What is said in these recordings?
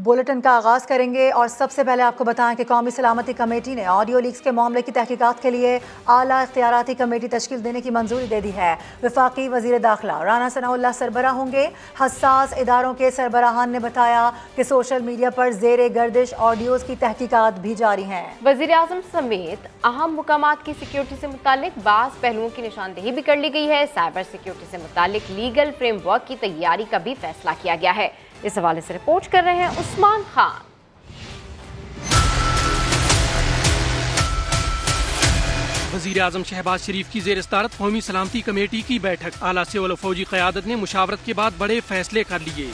Bulletin کا آغاز کریں گے اور سب سے پہلے آپ کو بتائیں کہ قومی سلامتی کمیٹی نے آڈیو لیکس کے معاملے کی تحقیقات کے لیے اعلیٰ اختیاراتی کمیٹی تشکیل دینے کی منظوری دے دی ہے۔ وفاقی وزیر داخلہ رانا ثناء اللہ سربراہ ہوں گے۔ حساس اداروں کے سربراہان نے بتایا کہ سوشل میڈیا پر زیر گردش آڈیوز کی تحقیقات بھی جاری ہیں۔ وزیر اعظم سمیت اہم مقامات کی سیکیورٹی سے متعلق بعض پہلوؤں کی نشاندہی بھی کر لی گئی ہے۔ سائبر سیکیورٹی سے متعلق لیگل فریم ورک کی تیاری کا بھی فیصلہ کیا گیا ہے۔ اس حوالے سے رپورٹ کر رہے ہیں عثمان خان۔ وزیر اعظم شہباز شریف کی زیر صدارت قومی سلامتی کمیٹی کی بیٹھک۔ اعلیٰ سول و فوجی قیادت نے مشاورت کے بعد بڑے فیصلے کر لیے۔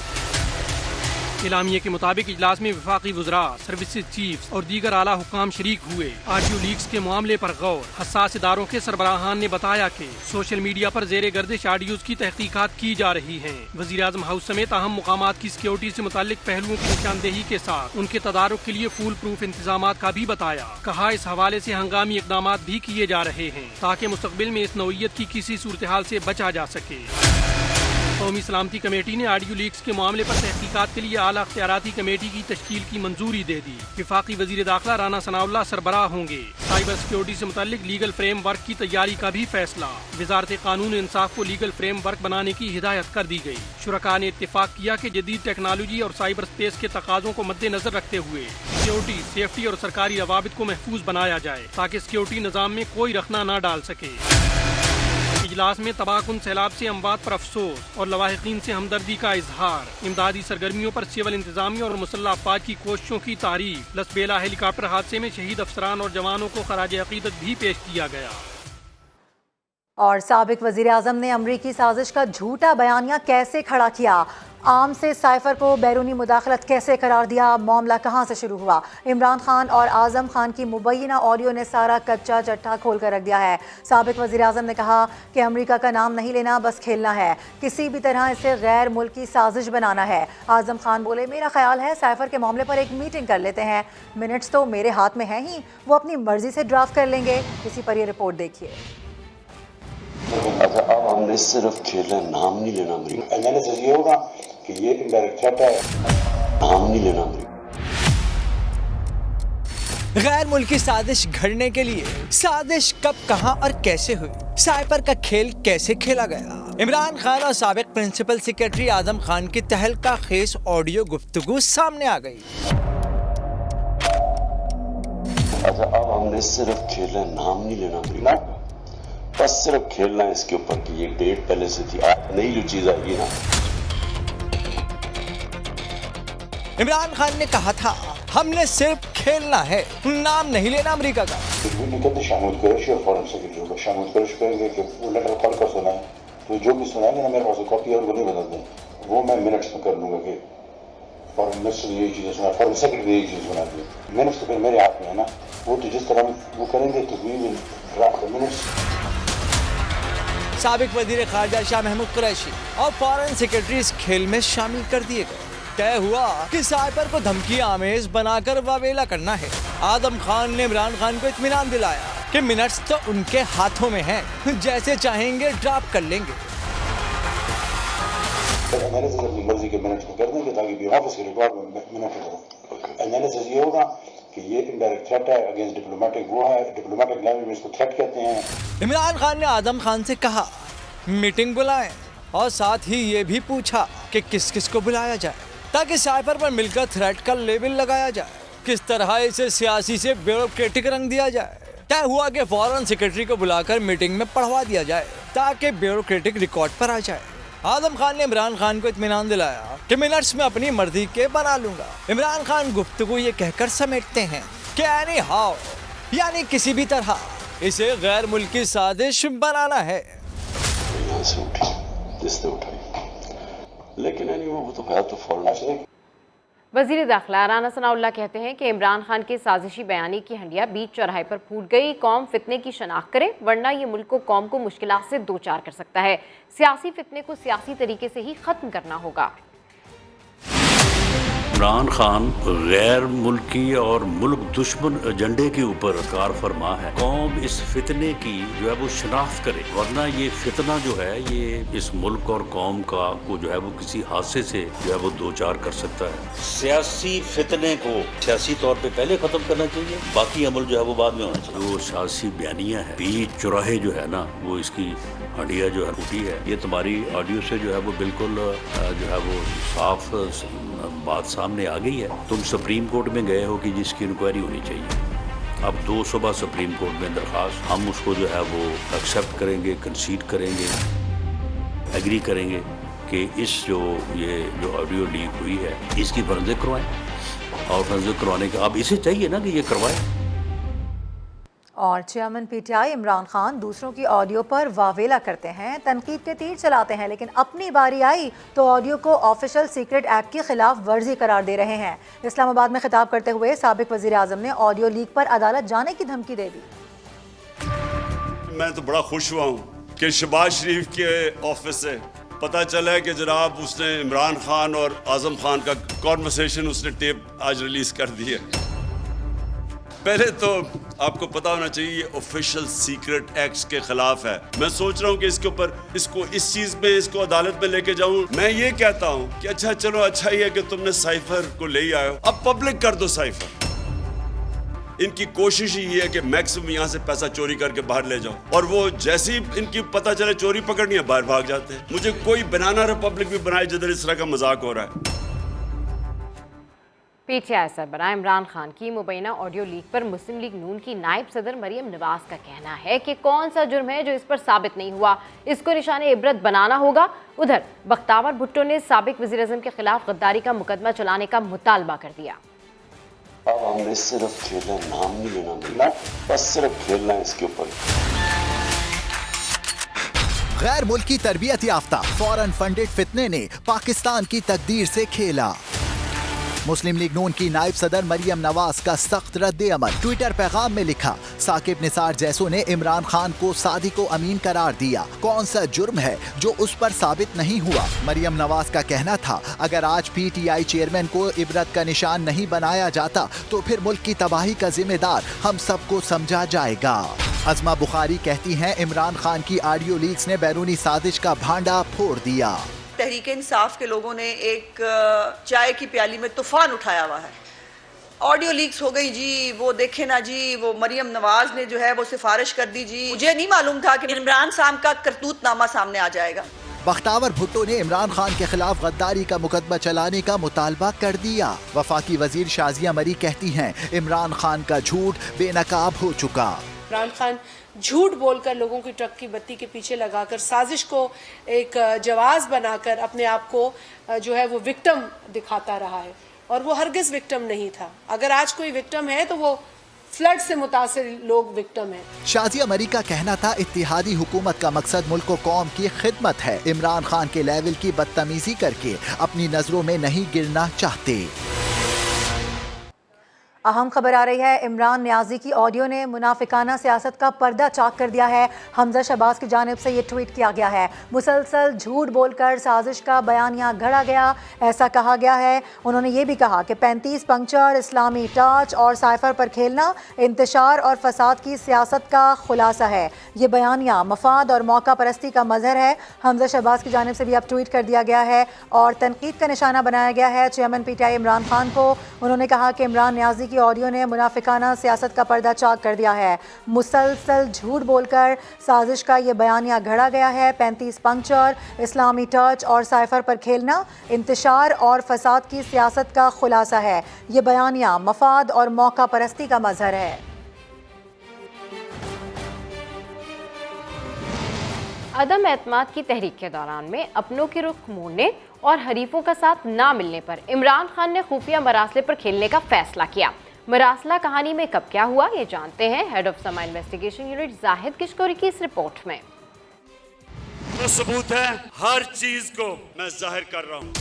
اعلامیے کے مطابق اجلاس میں وفاقی وزراء، سروسز چیفز اور دیگر اعلیٰ حکام شریک ہوئے۔ آڈیو لیکس کے معاملے پر غور۔ حساس اداروں کے سربراہان نے بتایا کہ سوشل میڈیا پر زیر گردش آڈیوز کی تحقیقات کی جا رہی ہیں۔ وزیر اعظم ہاؤس سمیت اہم مقامات کی سیکیورٹی سے متعلق پہلوؤں کی نشاندہی کے ساتھ ان کے تدارک کے لیے فول پروف انتظامات کا بھی بتایا۔ کہا اس حوالے سے ہنگامی اقدامات بھی کیے جا رہے ہیں تاکہ مستقبل میں اس نوعیت کی کسی صورتحال سے بچا جا سکے۔ قومی سلامتی کمیٹی نے آڈیو لیکس کے معاملے پر تحقیقات کے لیے اعلیٰ اختیاراتی کمیٹی کی تشکیل کی منظوری دے دی۔ وفاقی وزیر داخلہ رانا ثناء اللہ سربراہ ہوں گے۔ سائبر سیکیورٹی سے متعلق لیگل فریم ورک کی تیاری کا بھی فیصلہ۔ وزارت قانون انصاف کو لیگل فریم ورک بنانے کی ہدایت کر دی گئی۔ شرکاء نے اتفاق کیا کہ جدید ٹیکنالوجی اور سائبر اسپیس کے تقاضوں کو مد نظر رکھتے ہوئے سیکیورٹی، سیفٹی اور سرکاری روابط کو محفوظ بنایا جائے تاکہ سیکیورٹی نظام میں کوئی رخنہ نہ ڈال سکے۔ اجلاس میں تباہ کن سیلاب سے اموات پر افسوس اور لواحقین سے ہمدردی کا اظہار۔ امدادی سرگرمیوں پر سول انتظامیہ اور مسلح افواج کی کوششوں کی تعریف۔ لسبیلا ہیلی کاپٹر حادثے میں شہید افسران اور جوانوں کو خراج عقیدت بھی پیش کیا گیا۔ اور سابق وزیر اعظم نے امریکی سازش کا جھوٹا بیانیہ کیسے کھڑا کیا؟ عام سے سائفر کو بیرونی مداخلت کیسے قرار دیا؟ معاملہ کہاں سے شروع ہوا؟ عمران خان اور اعظم خان کی مبینہ آڈیو نے سارا کچا چٹھا کھول کر رکھ دیا ہے۔ سابق وزیر اعظم نے کہا کہ امریکہ کا نام نہیں لینا، بس کھیلنا ہے، کسی بھی طرح اسے غیر ملکی سازش بنانا ہے۔ اعظم خان بولے میرا خیال ہے سائفر کے معاملے پر ایک میٹنگ کر لیتے ہیں، منٹس تو میرے ہاتھ میں ہیں ہی، وہ اپنی مرضی سے ڈرافٹ کر لیں گے۔ اسی پر یہ رپورٹ دیکھیے۔ اب ہم نے صرف کھیلنا، نام نہیں لینا امریکہ۔ اینالیسس یہ ہوگا کہ یہ انڈائریکٹ تھریٹ ہے، نام نہیں لینا امریکہ۔ غیر ملکی سازش گھڑنے کے لیے سازش کب، کہاں اور کیسے ہوئی؟ سائپر کا کھیل کیسے کھیلا گیا؟ عمران خان اور سابق پرنسپل سیکرٹری اعظم خان کی تہلکہ خیز آڈیو گفتگو سامنے آ گئی۔ اب ہم نے صرف کھیلنا، نام نہیں لینا امریکہ، بس صرف کھیلنا ہے اس کے اوپر کہ یہ ڈیٹ پہلے سے تھی، آج نئی جو چیز آئی نا۔ عمران خان نے کہا تھا ہم نے صرف کھیلنا ہے، نام نہیں لینا امریکہ کا۔ شامل قریشی اور فارن سیکرٹری کو شامل قریش کریں گے کہ وہ لیٹر پڑھ کر سنائیں، تو جو بھی سنائیں گے نا میرے پاس کاپی اور وہ نہیں بدل دیں، وہ میں منٹس میں کر لوں گا کہ فارن منسٹر نے یہی چیزیں سنا، فارن سیکرٹری نے یہی چیز سنا دی۔ منٹس تو پھر میرے ہاتھ میں ہے نا، وہ تو جس طرح وہ کریں گے تو وی ول ڈرافٹ منٹس۔ سابق وزیر خارجہ شاہ محمود قریشی اور فارن سیکرٹری اس کھیل میں شامل کر دیے گئے۔ طے ہوا کہ سائپر کو دھمکی آمیز بنا کر واویلا کرنا ہے۔ اعظم خان نے عمران خان کو اطمینان دلایا کہ منٹس تو ان کے ہاتھوں میں ہیں، جیسے چاہیں گے ڈراپ کر لیں گے۔ اینالیسس اپنی مرضی کے منٹس میں کر دیں گے تاکہ بھی آفس کے ریکارڈ میں منٹ ہو۔ اینالیسس یہ ہوگا کہ یہ انڈائریکٹ تھریٹ ہے اگینسٹ ڈپلومیٹک، وہ ہے ڈپلومیٹک لینگویج میں اس کو تھریٹ کہتے ہیں۔ عمران خان نے اعظم خان سے کہا میٹنگ بلائیں اور ساتھ ہی یہ بھی پوچھا کہ کس کس کو بلایا جائے تاکہ سائپر پر مل کر تھریٹ کا لیبل لگایا جائے، کس طرح اسے سیاسی سے بیوروکریٹک رنگ دیا جائے۔ طے ہوا کہ فارن سیکرٹری کو بلا کر میٹنگ میں پڑھوا دیا جائے تاکہ بیوروکریٹک ریکارڈ پر آ جائے۔ اعظم خان نے عمران خان کو اطمینان دلایا کہ منٹس میں اپنی مرضی کے بنا لوں گا۔ عمران خان گفتگو یہ کہہ کر سمیٹتے ہیں کہ اینی ہاؤ، یعنی کسی بھی طرح اسے غیر ملکی سازش بنانا ہے۔ یہاں سے اٹھی، جس نے اٹھائی، لیکن وہ تو خیال تو فارن۔ وزیر داخلہ رانا ثناء اللہ کہتے ہیں کہ عمران خان کے سازشی بیانی کی ہنڈیا بیچ چوراہے پر پھوٹ گئی۔ قوم فتنے کی شناخت کرے ورنہ یہ ملک کو قوم کو مشکلات سے دوچار کر سکتا ہے۔ سیاسی فتنے کو سیاسی طریقے سے ہی ختم کرنا ہوگا۔ इमरान खान गैर मुल्की और मुल्क दुश्मन एजेंडे के ऊपर कार फरमा है। कौम इस फितने की जो है वो शनाख्त करे, वरना ये फितना जो है ये इस मुल्क और कौम का को जो है वो किसी हादसे से जो है वो दो चार कर सकता है। सियासी फितने को सियासी तौर पे पहले खत्म करना चाहिए, बाकी अमल जो है वो बाद में होना चाहिए। वो सियासी बयानियां है, बीच चौराहे जो है ना वो इसकी हड्डियां जो है टूटी है। ये तुम्हारी ऑडियो से जो है वो बिल्कुल जो है वो साफ बात सामने आ गई है। तुम सुप्रीम कोर्ट में गए हो कि जिसकी इंक्वायरी होनी चाहिए। अब 2 सुबह सुप्रीम कोर्ट में दरखास्त, हम उसको जो है वो एक्सेप्ट करेंगे, कंसीड करेंगे, एग्री करेंगे कि इस जो ऑडियो लीक हुई है इसकी फर्जिंग करवाएं, और फर्जिंग करवाने का अब इसे चाहिए ना कि ये करवाएं। और चेयरमैन पीटीआई इमरान खान दूसरों की ऑडियो पर वावेला करते हैं, तनकीद के तीर चलाते हैं, लेकिन अपनी बारी आई तो ऑडियो को ऑफिशियल सीक्रेट एक्ट की खिलाफ वर्जी करार दे रहे हैं। इस्लामाबाद में खिताब करते हुए साबिक वजीर आजम ने ऑडियो लीक पर अदालत जाने की धमकी दे दी। मैं तो बड़ा खुश हुआ हूँ कि शहबाज शरीफ के ऑफिस से पता चला है कि जनाब उसने इमरान खान और आजम खान का कॉन्वर्सेशन उसने टेप आज रिलीज कर दी है। पहले तो आपको पता होना चाहिए ये ऑफिशियल सीक्रेट एक्ट्स के खिलाफ है। मैं सोच रहा हूँ कि इसके ऊपर इस चीज में इसको अदालत में लेके जाऊँ। मैं ये कहता हूँ कि अच्छा चलो अच्छा ही है कि तुमने साइफर को ले आए हो, अब पब्लिक कर दो साइफर। इनकी कोशिश ही है कि मैक्सिमम यहाँ से पैसा चोरी करके बाहर ले जाओ, और वो जैसे ही इनकी पता चले चोरी पकड़नी है बाहर भाग जाते हैं। मुझे कोई बनाना रिपब्लिक भी बनाए जिधर इस तरह का मजाक हो रहा है। पीटीआई सरबराह इमरान खान की मुबैना ऑडियो लीक पर मुस्लिम लीग नून की नायब सदर मरियम नवाज का कहना है कि कौन सा जुर्म है जो इस पर साबित नहीं हुआ, इसको निशाने इबरत बनाना होगा। उधर बख्तावर भुट्टो ने साबिक वज़ीर आज़म के खिलाफ गद्दारी का मुकदमा चलाने का मुतालबा कर दिया। अब हमने सिर्फ खेलना, नाम नहीं लेना मिलना, बस सिर्फ खेलना है इसके ऊपर। गैर मुल्की तरबियत याफ्ता फॉरेन फंडेड फितने ने पाकिस्तान की तकदीर से खेला। मुस्लिम लीग नून की नायब सदर मरियम नवाज का सख्त रद्द अमल। ट्विटर पैगाम में लिखा, साकिब निसार जैसों ने इमरान खान को सादिक व अमीन करार दिया, कौन सा जुर्म है जो उस पर साबित नहीं हुआ। मरियम नवाज का कहना था, अगर आज पीटीआई चेयरमैन को इबरत का निशान नहीं बनाया जाता तो फिर मुल्क की तबाही का जिम्मेदार हम सबको समझा जाएगा। अज़मा बुखारी कहती हैं, इमरान खान की ऑडियो लीक्स ने बैरूनी साजिश का भांडा फोड़ दिया। तहरीक इंसाफ के लोगों ने एक चाय की प्याली में तूफान उठाया हुआ है। ऑडियो लीक्स हो गई जी, वो देखे ना जी, वो मरियम नवाज ने जो है वो सिफारिश कर दी जी। मुझे नहीं मालूम था कि इमरान साहब का करतूतनामा सामने आ जाएगा। बख्तावर भुट्टो ने इमरान खान के खिलाफ गद्दारी का मुकदमा चलाने का मुतालबा कर दिया। वफाकी वजीर शाजिया मरी कहती हैं, इमरान खान का झूठ बेनकाब हो चुका। इमरान खान झूठ बोलकर लोगों की ट्रक की बत्ती के पीछे लगाकर साजिश को एक जवाज बनाकर अपने आप को जो है वो विक्टिम दिखाता रहा है, और वो हरगिज विक्टिम नहीं था। अगर आज कोई विक्टिम है तो वो फ्लड से मुतासिर लोग विक्टिम हैं। शाजिया मरी का कहना था, इत्तेहादी हुकूमत का मकसद मुल्क व कौम की खिदमत है। इमरान खान के लेवल की बदतमीजी करके अपनी नजरों में नहीं गिरना चाहते। अहम खबर आ रही है, इमरान नियाजी की ऑडियो ने मुनाफिकाना सियासत का पर्दा चाक कर दिया है। हमजा शहबाज की जानिब से ये ट्वीट किया गया है, मुसलसल झूठ बोलकर साजिश का बयानिया घड़ा गया, ऐसा कहा गया है। उन्होंने ये भी कहा कि 35 पंक्चर, इस्लामी टच और साइफर पर खेलना इंतशार और फसाद की सियासत का खुलासा है। ये बयानिया मफाद और मौका परस्ती का मजहर है। हमजा शहबाज की जानिब से भी अब ट्वीट कर दिया गया है और तनकीद का निशाना बनाया गया है चेयरमैन पीटीआई इमरान खान को। उन्होंने कहा कि इमरान नियाजी की ऑडियो ने मुनाफिकाना सियासत का पर्दा चाक कर दिया है। मुसलसल झूठ बोलकर साजिश का ये बयानिया घड़ा गया है। 35 पंक्चर, इस्लामी टच और साइफर पर खेलना इंतशार और फसाद की सियासत का खुलासा है। ये बयानिया मफाद और मौका परस्ती का मजहर है। अदम एतमाद की तहरीक के दौरान में अपनों के रुख मोड़ने और हरीफों का साथ ना मिलने पर इमरान खान ने खुफिया मरासले पर खेलने का फैसला किया। मरासला कहानी में कब क्या हुआ, ये जानते हैं हेड ऑफ समा इन्वेस्टिगेशन यूनिट जाहिद किशकोरी की इस रिपोर्ट में। तो सबूत है, हर चीज को मैं जाहिर कर रहा हूँ।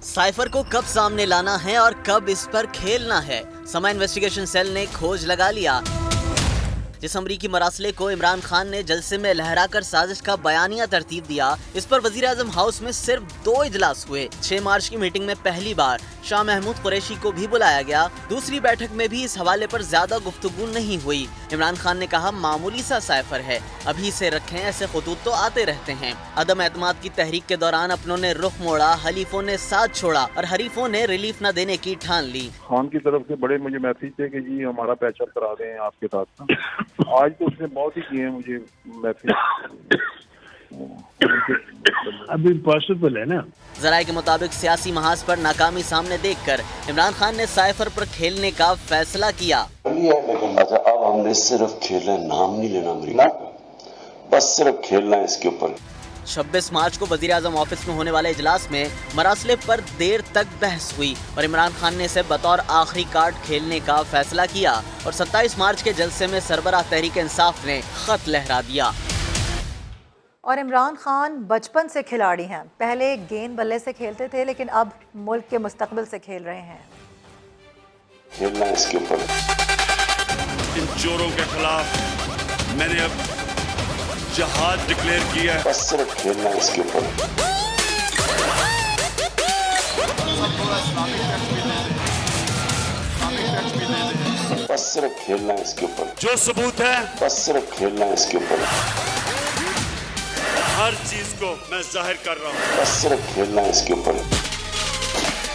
साइफर को कब सामने लाना है और कब इस पर खेलना है, समा इन्वेस्टिगेशन सेल ने खोज लगा लिया। जिस अमरीकी मरासले को इमरान खान ने जलसे में लहराकर साजिश का बयानिया तरतीब दिया, इस पर वजीर आजम हाउस में सिर्फ 2 इजलास हुए। 6 मार्च की मीटिंग में पहली बार शाह महमूद कुरैशी को भी बुलाया गया। दूसरी बैठक में भी इस हवाले पर ज्यादा गुफ्तगू नहीं हुई। इमरान खान ने कहा मामूली सा साइफर है, अभी से रखें, ऐसे खुतूत तो आते रहते हैं। अदम एतमाद की तहरीक के दौरान अपनों ने रुख मोड़ा, हलीफों ने साथ छोड़ा और हरीफों ने रिलीफ न देने की ठान ली। खान की तरफ से बड़े मुझे मैसेज थे कि जी हमारा पैचअप करा दें आपके साथ। आज तो उसने बहुत ही किए हैं मुझे मैसेज। अभी पॉसिबल है ना। जराये के मुताबिक सियासी महाज पर नाकामी सामने देखकर इमरान खान ने साइफर पर खेलने का फैसला किया। लेकिन अच्छा अब हमने सिर्फ खेलना, नाम नहीं लेना अमरीका, बस सिर्फ खेलना है इसके ऊपर। 26 मार्च को वजीर आजम ऑफिस में होने वाले इजलास में मरासले पर देर तक बहस हुई और इमरान खान ने इसे बतौर आखिरी कार्ड खेलने का फैसला किया और 27 मार्च के जलसे में सरबराह तहरीक इंसाफ ने खत लहरा दिया। और इमरान खान बचपन से खिलाड़ी हैं, पहले गेंद बल्ले से खेलते थे लेकिन अब मुल्क के मुस्तकबिल से खेल रहे हैं। खेलना इसके ऊपर। इन चोरों के खिलाफ मैंने अब जहाद डिक्लेयर किया है। बस सिर्फ खेलना इसके ऊपर। बस सिर्फ खेलना इसके ऊपर। जो सबूत है बस सिर्फ खेलना इसके ऊपर। हर चीज को मैं जाहिर कर रहा हूँ। बस सिर्फ खेलना इसके ऊपर।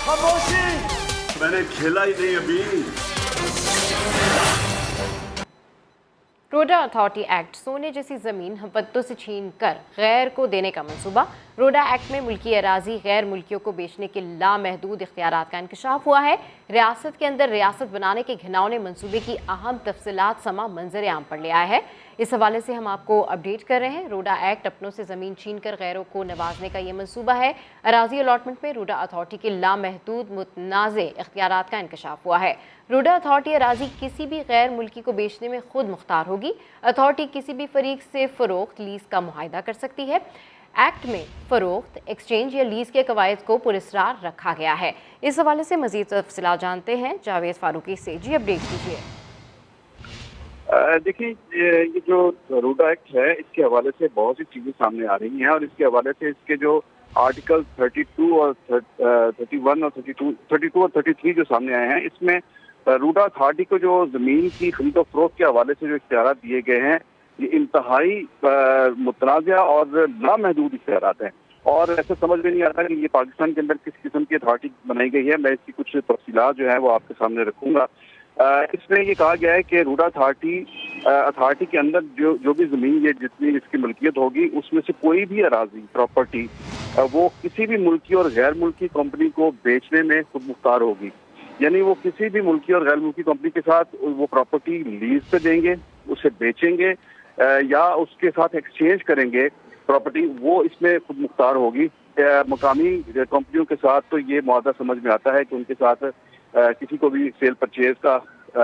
खामोशी, मैंने खेला ही नहीं अभी। रोडा अथॉरिटी एक्ट, सोने जैसी ज़मीन हम्पत्तों से छीन कर गैर को देने का मंसूबा। रोडा एक्ट में मुल्की अराजी गैर मुल्कियों को बेचने के लामहदूद इख्तियारात का इंकशाफ हुआ है। रियासत के अंदर रियासत बनाने के घिनौने मंसूबे की अहम तफसीलात समा मंजर आम पर ले आया है। इस हवाले से हम आपको अपडेट कर रहे हैं। रोडा एक्ट अपनों से ज़मीन छीन कर गैरों को नवाजने का ये मंसूबा है। अराजी अलॉटमेंट में रोडा अथॉरिटी के लामहदूद मुतनाज़े इख्तियारात का इंकशाफ हुआ है। रोडा अथॉरिटी अराजी किसी भी गैर मुल्की को बेचने में खुद मुख्तार होगी। अथॉरिटी किसी भी फरीक से फ़रोख्त, लीज़ का मुआहिदा कर सकती है। एक्ट में फ़रोख्त, एक्सचेंज या लीज़ के कवायद को पुरस्कार रखा गया है। इस हवाले से मज़ीद तफसीलात जानते हैं जावेद फारूकी से। जी अपडेट कीजिए। देखिए, ये जो रोडा एक्ट है इसके हवाले से बहुत सी चीज़ें सामने आ रही हैं और इसके हवाले से इसके जो आर्टिकल 32 और 31 और 32 और 33 जो सामने आए हैं, इसमें रोडा अथॉरिटी को जो ज़मीन की खरीद और फरोख्त के हवाले से जो इख्तियारात दिए गए हैं, ये इंतहाई मुतनाज़ा और लामहदूद इख्तियारात हैं और ऐसा समझ में नहीं आता कि ये पाकिस्तान के अंदर किस किस्म की अथॉरिटी बनाई गई है। मैं इसकी कुछ तफसीलात जो है वो आपके सामने रखूँगा। इसमें ये कहा गया है कि रोडा अथॉरिटी के अंदर जो भी ज़मीन ये जितनी इसकी मलकियत होगी, उसमें से कोई भी अराजी प्रॉपर्टी वो किसी भी मुल्की और गैर मुल्की कंपनी को बेचने में खुद मुख्तार होगी। यानी वो किसी भी मुल्की और गैर मुल्की कंपनी के साथ वो प्रॉपर्टी लीज पे देंगे, उसे बेचेंगे या उसके साथ एक्सचेंज करेंगे प्रॉपर्टी, वो इसमें खुद मुख्तार होगी। मकामी कंपनियों के साथ तो ये मुआहदा समझ में आता है कि उनके साथ किसी को भी सेल परचेज का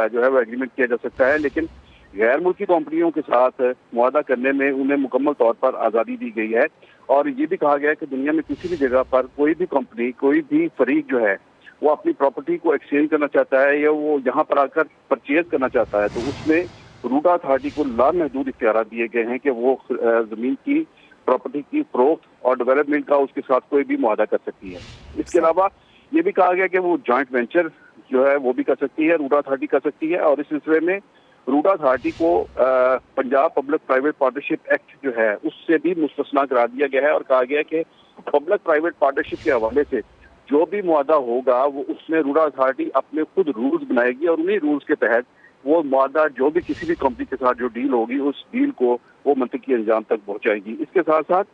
जो है वो एग्रीमेंट किया जा सकता है, लेकिन गैर मुल्की कंपनियों के साथ मुआहदा करने में उन्हें मुकम्मल तौर पर आज़ादी दी गई है। और ये भी कहा गया है कि दुनिया में किसी भी जगह पर कोई भी कंपनी, कोई भी फरीक जो है वो अपनी प्रॉपर्टी को एक्सचेंज करना चाहता है या वो यहाँ पर आकर परचेज करना चाहता है, तो उसमें रोडा अथॉरिटी को लामहदूद इख्तियार दिए गए हैं कि वो ज़मीन की प्रॉपर्टी की फरोख्त और डेवलपमेंट का उसके साथ कोई भी मुआहदा कर सकती है। इसके अलावा ये भी कहा गया कि वो जॉइंट वेंचर जो है वो भी कर सकती है, रोडा अथॉरिटी कर सकती है। और इस सिलसिले में रोडा अथॉरिटी को Punjab public private partnership act जो है उससे भी मुस्तस्ना करा दिया गया है और कहा गया है कि पब्लिक प्राइवेट पार्टनरशिप के हवाले से जो भी मुआहदा होगा वो उसमें रोडा अथॉरिटी अपने खुद रूल्स बनाएगी और उन्हीं रूल्स के तहत वो मुआहदा जो भी किसी भी कंपनी के साथ जो डील होगी उस डील को वो मंतकी अंजाम तक पहुंचाएगी। इसके साथ साथ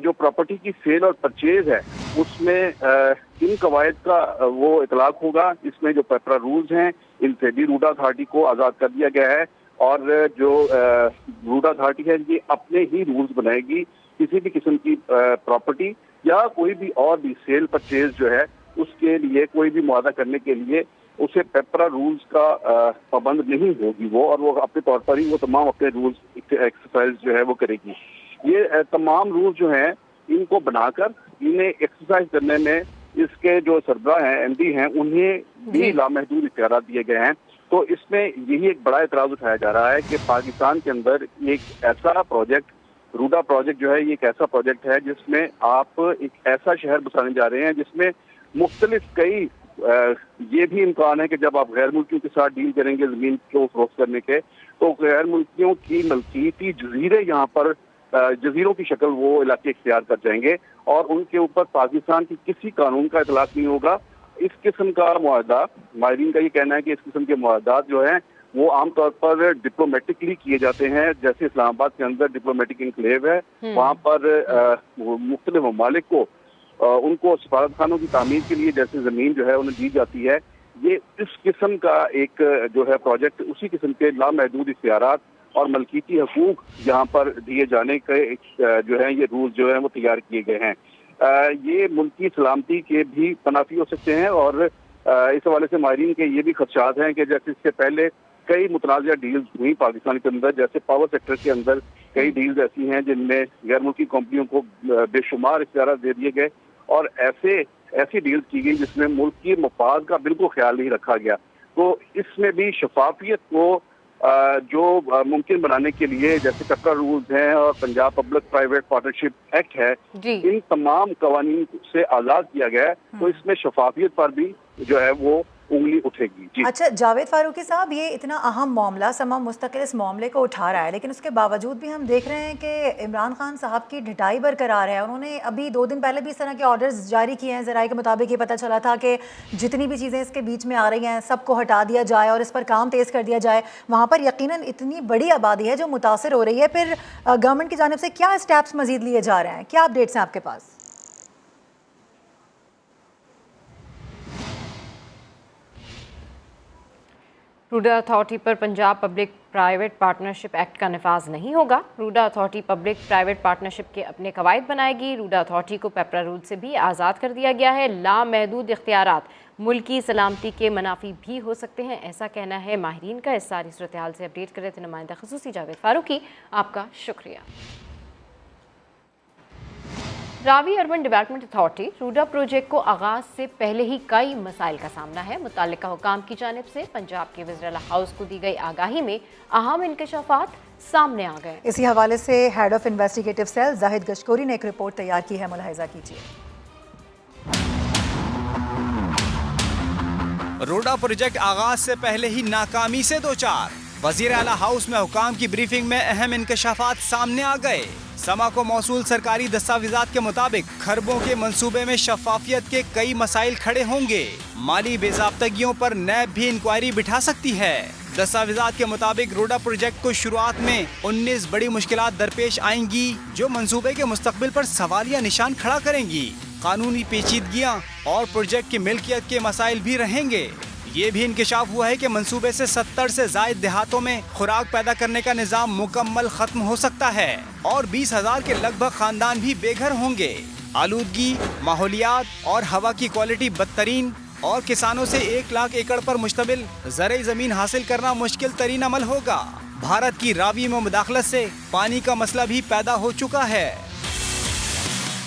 जो प्रॉपर्टी की सेल और परचेज है उसमें इन कवायद का वो इतलाक होगा। इसमें जो पेपरा रूल्स हैं इनसे भी रोडा अथॉरिटी को आज़ाद कर दिया गया है और जो रोडा अथॉरिटी है ये अपने ही रूल्स बनाएगी। किसी भी किस्म की प्रॉपर्टी या कोई भी और भी सेल परचेज जो है उसके लिए कोई भी मुआहदा करने के लिए उसे पेपरा रूल्स का पाबंद नहीं होगी वो, और वो अपने तौर पर ही वो तमाम अपने रूल्स एक्सरसाइज जो है वो करेगी। ये तमाम रूल्स जो हैं इनको बनाकर इन्हें एक्सरसाइज करने में इसके जो सरबराह हैं, एमडी हैं, उन्हें भी लामहदूद इख्तियारात दिए गए हैं। تو اس میں یہی ایک بڑا اعتراض اٹھایا جا رہا ہے کہ پاکستان کے اندر ایک ایسا پروجیکٹ، روڈا پروجیکٹ جو ہے، یہ ایک ایسا پروجیکٹ ہے جس میں آپ ایک ایسا شہر بسانے جا رہے ہیں جس میں مختلف کئی یہ بھی امکان ہے کہ جب آپ غیر ملکیوں کے ساتھ ڈیل کریں گے زمین کو فروخت کرنے کے، تو غیر ملکیوں کی ملکیتی جزیرے یہاں پر جزیروں کی شکل وہ علاقے اختیار کر جائیں گے اور ان کے اوپر پاکستان کی کسی قانون کا اطلاق نہیں ہوگا. اس قسم کا معاہدہ، ماہرین کا یہ کہنا ہے کہ اس قسم کے معاہدات جو ہیں وہ عام طور پر ڈپلومیٹکلی کیے جاتے ہیں. جیسے اسلام آباد کے اندر ڈپلومیٹک انکلیو ہے، وہاں پر مختلف ممالک کو ان کو سفارت خانوں کی تعمیر کے لیے جیسے زمین جو ہے انہیں دی جاتی ہے. یہ اس قسم کا ایک جو ہے پروجیکٹ، اسی قسم کے لامحدود اختیارات اور ملکیتی حقوق یہاں پر دیے جانے کے جو ہیں یہ رولز جو ہیں وہ تیار کیے گئے ہیں. یہ ملکی سلامتی کے بھی تنافی ہو سکتے ہیں اور اس حوالے سے ماہرین کے یہ بھی خدشات ہیں کہ جیسے اس سے پہلے کئی متنازع ڈیلز ہوئی پاکستان کے اندر، جیسے پاور سیکٹر کے اندر کئی ڈیلز ایسی ہیں جن میں غیر ملکی کمپنیوں کو بے شمار اختیارات دے دیے گئے اور ایسی ڈیلز کی گئی جس میں ملک کی مفاد کا بالکل خیال نہیں رکھا گیا. تو اس میں بھی شفافیت کو جو ممکن بنانے کے لیے جیسے ٹکر رولز ہیں اور Punjab public private partnership act ہے، ان تمام قوانین سے آزاد کیا گیا ہے. تو اس میں شفافیت پر بھی جو ہے وہ انگلی اٹھے گی. جی اچھا جاوید فاروقی صاحب، یہ اتنا اہم معاملہ، سما مستقل اس معاملے کو اٹھا رہا ہے، لیکن اس کے باوجود بھی ہم دیکھ رہے ہیں کہ عمران خان صاحب کی ڈھٹائی برقرار ہے. انہوں نے ابھی 2 دن پہلے بھی اس طرح کے آرڈرز جاری کیے ہیں. ذرائع کے مطابق یہ پتہ چلا تھا کہ جتنی بھی چیزیں اس کے بیچ میں آ رہی ہیں سب کو ہٹا دیا جائے اور اس پر کام تیز کر دیا جائے. وہاں پر یقیناً اتنی بڑی آبادی ہے جو متاثر ہو رہی ہے. پھر گورنمنٹ کی جانب سے کیا اسٹیپس مزید لیے جا رہے ہیں؟ کیا اپڈیٹس ہیں آپ کے پاس؟ روڈا اتھارٹی پر Punjab public private partnership act کا نفاذ نہیں ہوگا. RUDA authority public private partnership کے اپنے قواعد بنائے گی. روڈا اتھارٹی کو پیپرا رول سے بھی آزاد کر دیا گیا ہے. لامحدود اختیارات ملکی سلامتی کے منافی بھی ہو سکتے ہیں، ایسا کہنا ہے ماہرین کا. اس ساری صورتحال سے اپڈیٹ کر رہے تھے نمائندہ خصوصی جاوید فاروقی، آپ کا شکریہ. راوی اربن ڈیولپمنٹ اتھارٹی روڈا پروجیکٹ کو آغاز سے پہلے ہی کئی مسائل کا سامنا ہے. متعلقہ حکام کی جانب سے پنجاب کے وزیر اعلیٰ ہاؤس کو دی گئی آگاہی میں اہم انکشافات سامنے آ گئے. اسی حوالے سے ہیڈ آف انویسٹیگیٹو سیل زاہد گشکوری نے ایک رپورٹ تیار کی ہے، ملاحظہ کیجیے. روڈا پروجیکٹ آغاز سے پہلے ہی ناکامی سے دوچار. وزیر اعلیٰ ہاؤس میں حکام کی بریفنگ میں اہم انکشافات سامنے آ گئے. سما کو موصول سرکاری دستاویزات کے مطابق کھربوں کے منصوبے میں شفافیت کے کئی مسائل کھڑے ہوں گے. مالی بے ضابطگیوں پر نیب بھی انکوائری بٹھا سکتی ہے. دستاویزات کے مطابق روڈا پروجیکٹ کو شروعات میں 19 بڑی مشکلات درپیش آئیں گی جو منصوبے کے مستقبل پر سوالیہ نشان کھڑا کریں گی. قانونی پیچیدگیاں اور پروجیکٹ کی ملکیت کے مسائل بھی رہیں گے. یہ بھی انکشاف ہوا ہے کہ منصوبے سے 70 سے زائد دیہاتوں میں خوراک پیدا کرنے کا نظام مکمل ختم ہو سکتا ہے اور 20,000 کے لگ بھگ خاندان بھی بے گھر ہوں گے. آلودگی، ماحولیات اور ہوا کی کوالٹی بدترین اور کسانوں سے 1 لاکھ ایکڑ پر مشتمل زرعی زمین حاصل کرنا مشکل ترین عمل ہوگا. بھارت کی راوی میں مداخلت سے پانی کا مسئلہ بھی پیدا ہو چکا ہے.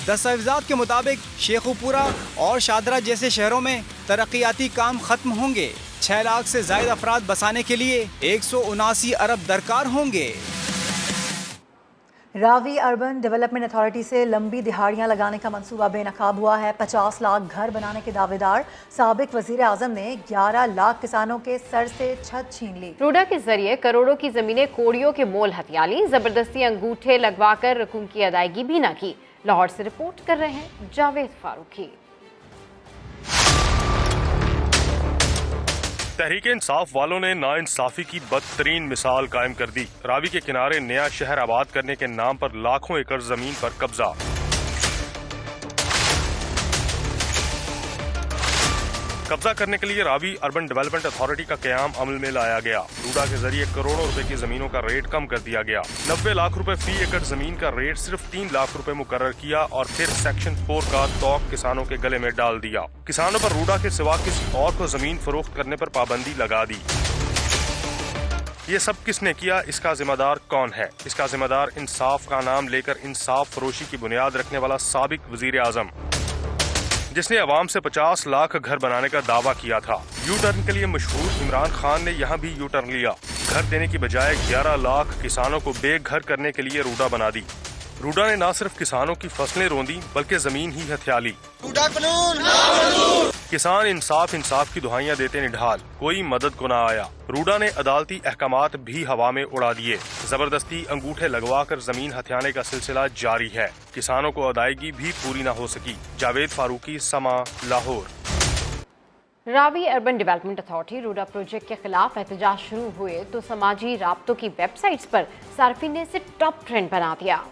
دستاویزات کے مطابق شیخوپورہ اور شادرہ جیسے شہروں میں ترقیاتی کام ختم ہوں گے. 6 لاکھ سے زائد افراد بسانے کے لیے 179 ارب درکار ہوں گے. راوی اربن ڈیولپمنٹ اتھارٹی سے لمبی دہاڑیاں لگانے کا منصوبہ بے نقاب ہوا ہے. 50 لاکھ گھر بنانے کے دعوے دار سابق وزیر اعظم نے 11 لاکھ کسانوں کے سر سے چھت چھین لی. روڈا کے ذریعے کروڑوں کی زمینیں کوڑیوں کے مول ہتھیا لی. زبردستی انگوٹھے لگوا کر رقوم کی ادائیگی بھی نہ کی. لاہور سے رپورٹ کر رہے ہیں جاوید فاروقی. تحریک انصاف والوں نے ناانصافی کی بدترین مثال قائم کر دی. راوی کے کنارے نیا شہر آباد کرنے کے نام پر لاکھوں ایکڑ زمین پر قبضہ. قبضہ کرنے کے لیے راوی اربن ڈیولپمنٹ اتھارٹی کا قیام عمل میں لایا گیا. روڈا کے ذریعے کروڑوں روپے کی زمینوں کا ریٹ کم کر دیا گیا. 90 لاکھ روپے فی ایکڑ زمین کا ریٹ صرف 3 لاکھ روپے مقرر کیا اور پھر سیکشن 4 کا طوق کسانوں کے گلے میں ڈال دیا. کسانوں پر روڈا کے سوا کسی اور کو زمین فروخت کرنے پر پابندی لگا دی. یہ سب کس نے کیا؟ اس کا ذمہ دار کون ہے؟ اس کا ذمہ دار انصاف کا نام لے کر انصاف فروشی کی بنیاد رکھنے والا سابق وزیر اعظم. जिसने अवाम से 50 लाख घर बनाने का दावा किया था। यू टर्न के लिए मशहूर इमरान खान ने यहाँ भी यू टर्न लिया। घर देने की बजाय 11 लाख किसानों को बेघर करने के लिए रूडा बना दी। रूडा ने न सिर्फ किसानों की फसलें रोंदी बल्कि जमीन ही हथिया ली। किसान इंसाफ की दुहाइयां देते निढाल, कोई मदद को न आया। रूडा ने अदालती अहकामात भी हवा में उड़ा दिए। जबरदस्ती अंगूठे लगवा कर जमीन हथियाने का सिलसिला जारी है। किसानों को अदायगी भी पूरी न हो सकी। Javed Farooqui, Samaa, Lahore. Ravi urban development authority RUDA project के खिलाफ एहतजाज शुरू हुए तो समाजी राब्तों की वेबसाइट्स पर सार्फिन ने इसे टॉप ट्रेंड बना दिया।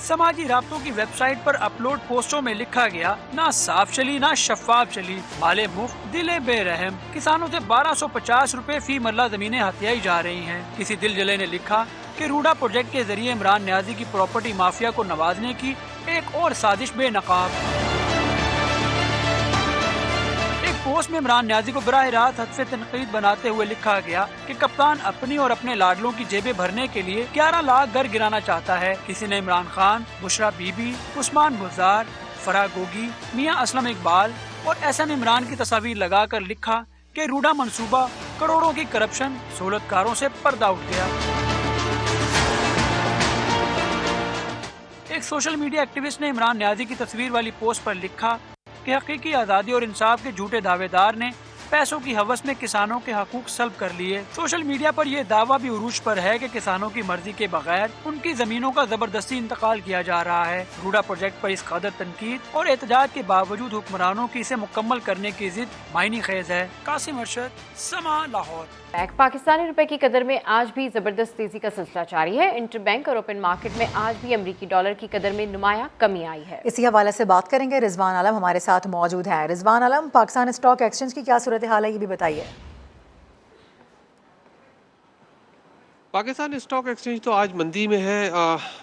समाजी राब्तों की वेबसाइट पर अपलोड पोस्टों में लिखा गया, ना साफ चली ना शफाफ चली, माले मुफ्त दिले बेरहम, किसानों से 1250 रुपए फी मरला जमीनें हथियाई जा रही हैं। किसी दिल जले ने लिखा कि रूडा प्रोजेक्ट के जरिए इमरान न्याजी की प्रॉपर्टी माफिया को नवाजने की एक और साजिश बेनकाब। पोस्ट में इमरान न्याजी को बराह रास्त हदफ तनकीद बनाते हुए लिखा गया कि कप्तान अपनी और अपने लाडलों की जेबें भरने के लिए 11 लाख घर गिराना चाहता है। किसी ने इमरान खान, बुशरा बीबी, उस्मान गुलजार, फराह गोगी, मियां असलम इकबाल और एसएम इमरान की तस्वीर लगाकर लिखा कि रूडा मंसूबा करोड़ों की करप्शन सहूलतकारों से पर्दा उठ गया। एक सोशल मीडिया एक्टिविस्ट ने इमरान न्याजी की तस्वीर वाली पोस्ट पर लिखा कि हकीकी आज़ादी और इंसाफ के झूठे दावेदार ने पैसों की हवस में किसानों के हकूक सल्ब कर लिए। सोशल मीडिया पर यह दावा भी उरूज पर है कि किसानों की मर्जी के बगैर उनकी जमीनों का जबरदस्ती इंतकाल किया जा रहा है। रूडा प्रोजेक्ट पर इस कदर तनकीद और एहतजाज के बावजूद हुक्मरानों की इसे मुकम्मल करने की जिद मायनी खेज है। कासिम अरशद, समा, लाहौर। पाकिस्तानी रुपए की कदर में आज भी जबरदस्त तेजी का सिलसिला जारी है। इंटरबैंक और ओपन मार्केट में आज भी अमरीकी डॉलर की कदर में नुमाया कमी आई है। इसी हवाले से बात करेंगे, रिजवान आलम हमारे साथ मौजूद है। रिजवान आलम, पाकिस्तान स्टॉक एक्सचेंज की क्या सूरत हाल है, ये भी बताइए। पाकिस्तान स्टॉक एक्सचेंज तो आज मंदी में है।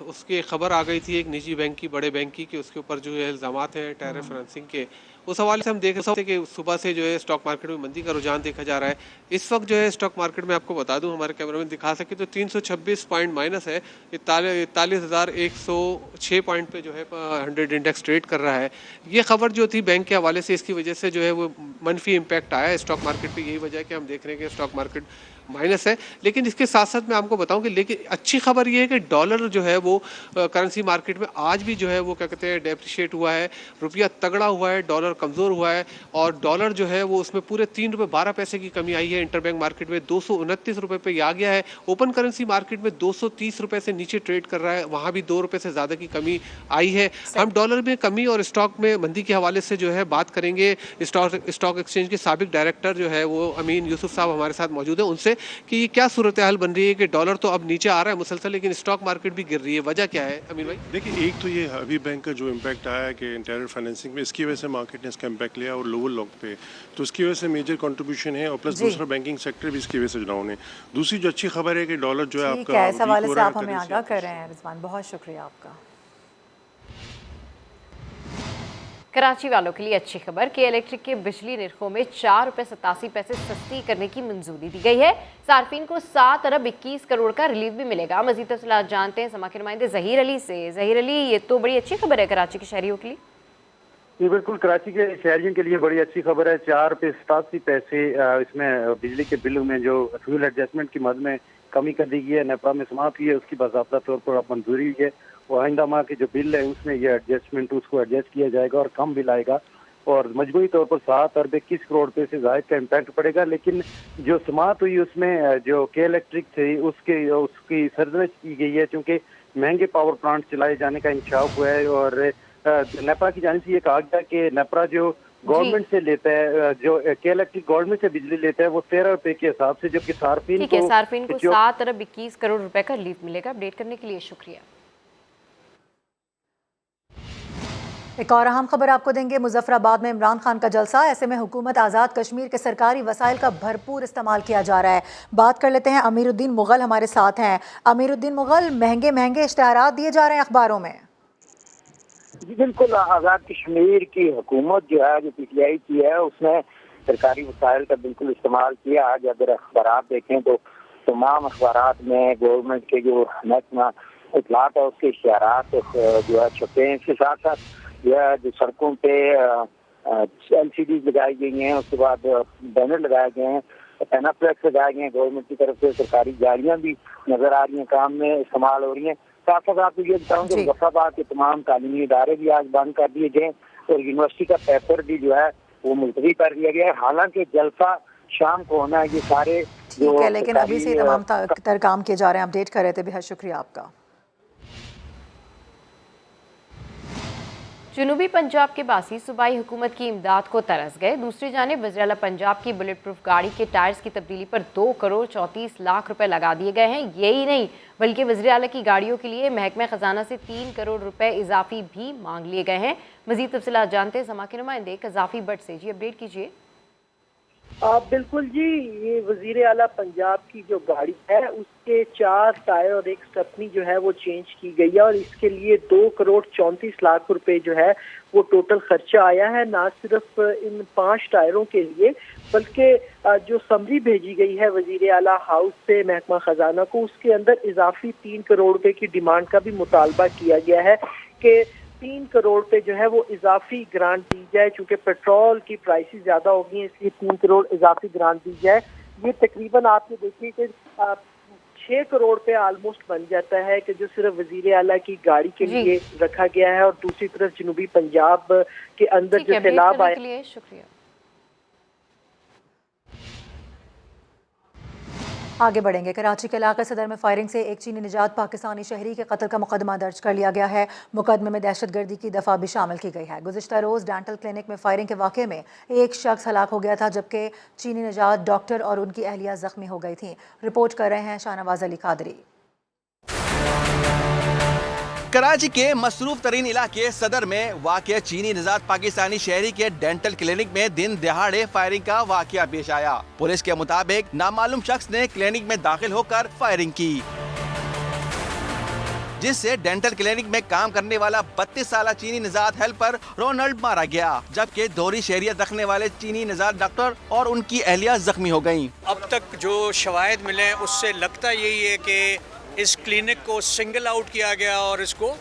उसकी खबर आ गई थी एक निजी बैंक की, बड़े बैंक की, कि उसके ऊपर जो है इल्ज़ामात हैं टैरिफ फाइनेंसिंग के। उस हवाले से हम देख सकते हैं कि सुबह से जो है स्टॉक मार्केट में मंदी का रुझान देखा जा रहा है। इस वक्त जो है स्टॉक मार्केट में आपको बता दूं, हमारे कैमरामैन दिखा सके तो 326 पॉइंट माइनस है। 41,106 पॉइंट पे जो है 100 इंडेक्स ट्रेड कर रहा है। ये खबर जो थी बैंक के हवाले से, इसकी वजह से जो है वो मनफी इम्पैक्ट आया है स्टॉक मार्केट पर। यही वजह है कि हम देख रहे हैं कि स्टॉक मार्केट माइनस है। लेकिन इसके साथ साथ मैं आपको बताऊं कि लेकिन अच्छी खबर ये है कि डॉलर जो है वो करेंसी मार्केट में आज भी जो है वो क्या कहते हैं डेप्रिशिएट हुआ है। रुपया तगड़ा हुआ है, डॉलर कमज़ोर हुआ है और डॉलर जो है वो उसमें पूरे 3 रुपये 12 पैसे की कमी आई है। इंटरबैंक मार्केट में 229 रुपये पे आ गया है। ओपन करेंसी मार्केट में 230 रुपये से नीचे ट्रेड कर रहा है, वहाँ भी 2 रुपये से ज़्यादा की कमी आई है। हम डॉलर में कमी और स्टॉक में मंदी के हवाले से जो है बात करेंगे। स्टॉक एक्सचेंज के साबिक डायरेक्टर जो है वो अमीन यूसुफ साहब हमारे साथ मौजूद है, उनसे कि ये क्या सूरत हाल बन रही है कि डॉलर तो अब नीचे आ रहा है मुसलसल, लेकिन स्टॉक मार्केट भी गिर रही है। वजह क्या है अमीन भाई? देखिए, एक तो ये अभी बैंक का जो इम्पैक्ट आया है कि टैरिफ फाइनेंसिंग में, इसकी वजह से मार्केट ने इसका इम्पैक्ट लिया और लोअर लॉक पे, तो उसकी वजह से मेजर कंट्रीब्यूशन है। और प्लस दूसरा बैंकिंग सेक्टर भी इसकी वजह से डाउन है। दूसरी जो अच्छी खबर है कि डॉलर जो है आपका इस हवाले से आप हमें आगाह कर रहे हैं रिजवान, बहुत शुक्रिया आपका। कराची वालों के लिए अच्छी खबर कि इलेक्ट्रिक के बिजली निर्खों में 4 रुपये 87 पैसे सस्ती करने की मंजूरी दी गई है। सार्फिन को 7 अरब 21 करोड़ का रिलीफ भी मिलेगा। मजीद तफसीलात जानते हैं समा के नुमाइंदे ज़हीर अली से। ज़हीर अली, ये तो बड़ी अच्छी खबर है कराची के शहरियों के लिए। ये बिल्कुल कराची के शहरियों के लिए बड़ी अच्छी खबर है। 4 रुपये 87 पैसे इसमें बिजली के बिल में जो फ्यूल एडजस्टमेंट की मद में कमी कर दी गई है, नेपरा में समाप्त हुई है, उसकी बाज़ाब्ता तौर पर मंजूरी हुई है। और आइंदा माह के जो बिल है उसमें ये एडजस्टमेंट उसको एडजस्ट किया जाएगा और कम बिल आएगा और मजबूरी तौर पर 7 अरब 21 करोड़ रुपये से ज़ायद का इम्पैक्ट पड़ेगा। लेकिन जो समाअत हुई उसमें जो के इलेक्ट्रिक थी उसकी सरजमिश की गई है, क्योंकि महंगे पावर प्लांट चलाए जाने का इंकशाफ हुआ है। और नेपरा की जानिब से ये कहा गया कि नेपरा जो गवर्नमेंट से लेता है, जो के इलेक्ट्रिक गवर्नमेंट से बिजली लेता है वो 13 रुपए के हिसाब से, जबकि सार्फिन को 7 अरब 21 करोड़ रुपए का रिलीफ मिलेगा। अपडेट करने के लिए शुक्रिया। एक और अहम खबर आपको देंगे, मुजफ्फराबाद में इमरान खान का जलसा। ऐसे में हुकूमत आज़ाद कश्मीर के सरकारी वसाइल का भरपूर इस्तेमाल किया जा रहा है। बात कर लेते हैं, अमीरुद्दीन मुगल हमारे साथ हैं। अमीरुद्दीन मुगल, महंगे महंगे इश्तिहारात दिए जा रहे हैं अखबारों में। जी बिल्कुल, आज़ाद कश्मीर की हुकूमत जो है, जो PTI की है, उसने सरकारी वसाइल का बिल्कुल इस्तेमाल किया। आज अगर अखबार देखें तो तमाम अखबार में गवर्नमेंट के जो महकमा इतलात है उसके इश्तिहारात जो है छपे हैं। इसके साथ साथ जो है जो सड़कों पे LCD लगाई गई हैं, उसके बाद बैनर लगाए गए हैं, पैनाफ्लेक्स लगाए गए हैं, गवर्नमेंट की तरफ से सरकारी गाड़ियां भी नजर आ रही हैं, काम में इस्तेमाल हो रही हैं। साथ साथ आपको ये बताऊँ कि मुजफ्फराबाद के तमाम तालीमी इदारे भी आज बंद कर दिए गए और यूनिवर्सिटी का पेपर भी जो है वो मुलतवी कर दिया गया है। हालांकि जलसा शाम को होना है, ये सारे ठीक है, लेकिन अभी से तमाम तर काम किए जा रहे हैं। अपडेट कर रहे थे, बेहद शुक्रिया आपका। जनूबी पंजाब के बासी सूबाई हुकूमत की इमदाद को तरस गए। दूसरी जानिब वज़ीर आला पंजाब की बुलेट प्रूफ गाड़ी के टायर्स की तब्दीली पर 2 करोड़ 34 लाख रुपए लगा दिए गए हैं। यही नहीं बल्कि वज़ीर आला की गाड़ियों के लिए महकमा खजाना से 3 करोड़ रुपए इजाफी भी मांग लिए गए हैं। मजीद तफसीलात जानते हैं समा के नुमाइंदे कज़ाफी बट से। जी अपडेट कीजिए। बिल्कुल जी, ये वजीर आला पंजाब की जो गाड़ी है उसके 4 टायर और 1 स्टेपनी जो है वो चेंज की गई है और इसके लिए 2 करोड़ 34 लाख रुपए जो है वो टोटल खर्चा आया है। ना सिर्फ इन 5 टायरों के लिए बल्कि जो समरी भेजी गई है वजीर आला हाउस से महकमा खजाना को, उसके अंदर इजाफी 3 करोड़ रुपए की डिमांड का भी मुतालबा किया गया है कि 3 करोड़ पे जो है वो इजाफी ग्रांट दी जाए। चूँकि पेट्रोल की प्राइसेस ज़्यादा हो गई हैं इसलिए 3 करोड़ इजाफी ग्रांट दी जाए। ये तकरीबन आप ये देखिए कि 6 करोड़ पे आलमोस्ट बन जाता है कि जो सिर्फ वजीर आला की गाड़ी के लिए रखा गया है। और दूसरी तरफ जनूबी पंजाब के अंदर जो सैलाब आया। शुक्रिया। आगे बढ़ेंगे। कराची के इलाके सदर में फायरिंग से एक चीनी निजात पाकिस्तानी शहरी के कत्ल का मुकदमा दर्ज कर लिया गया है। मुकदमे में दहशतगर्दी की दफा भी शामिल की गई है। गुज़िश्ता रोज़ डेंटल क्लिनिक में फायरिंग के वाक़े में एक शख्स हलाक हो गया था जबकि चीनी निजात डॉक्टर और उनकी अहलिया जख्मी हो गई थी। रिपोर्ट कर रहे हैं शाहनवाज अली कादरी। कराची के मसरूफ तरीन इलाके सदर में वाक़या चीनी निजात पाकिस्तानी शहरी के डेंटल क्लिनिक में दिन दहाड़े फायरिंग का वाक़या पेश आया। पुलिस के मुताबिक नामालूम शख्स ने क्लिनिक में दाखिल होकर फायरिंग की, जिससे डेंटल क्लिनिक में काम करने वाला 32 साल चीनी निजात हेल्पर रोनाल्ड मारा गया, जबकि दोहरी शहरियत रखने वाले चीनी निजात डॉक्टर और उनकी अहलिया जख्मी हो गयी। अब तक जो शवाहिद मिले उससे लगता यही है कि इस क्लिनिक को सिंगल आउट किया गया और इसको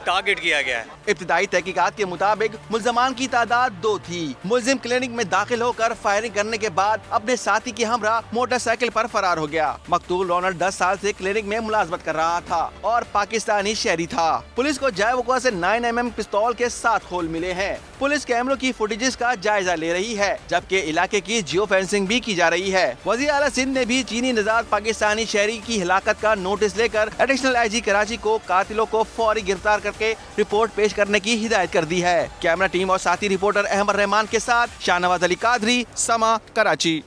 टारगेट किया गया है। इब्तिदाई तहकीकात के मुताबिक मुल्जमान की तादाद 2 थी। मुल्जिम क्लिनिक में दाखिल होकर फायरिंग करने के बाद अपने साथी के हमरा मोटरसाइकिल पर फरार हो गया। मकतूल रोनाल्ड 10 साल से क्लिनिक में मुलाजमत कर रहा था और पाकिस्तानी शहरी था। पुलिस को जाय वक़्वा से 9mm पिस्तौल के 7 खोल मिले हैं। पुलिस कैमरों की फुटेजेस का जायजा ले रही है, जबकि इलाके की जियो फेंसिंग भी की जा रही है। वज़ीर आला सिंध ने भी चीनी निजात पाकिस्तानी शहरी की हिलाकत का नोटिस लेकर एडिशनल IG कराची को कातिलों को फौरी गिरफ्तार करके रिपोर्ट पेश करने की हिदायत कर दी है। कैमरा टीम और साथी रिपोर्टर अहमद रहमान के साथ शाहनवाज अली कादरी, समा, कराची।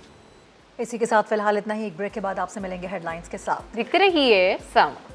इसी के साथ फिलहाल इतना ही। एक ब्रेक के बाद आपसे मिलेंगे हेडलाइंस के साथ। देखते रहिए समा।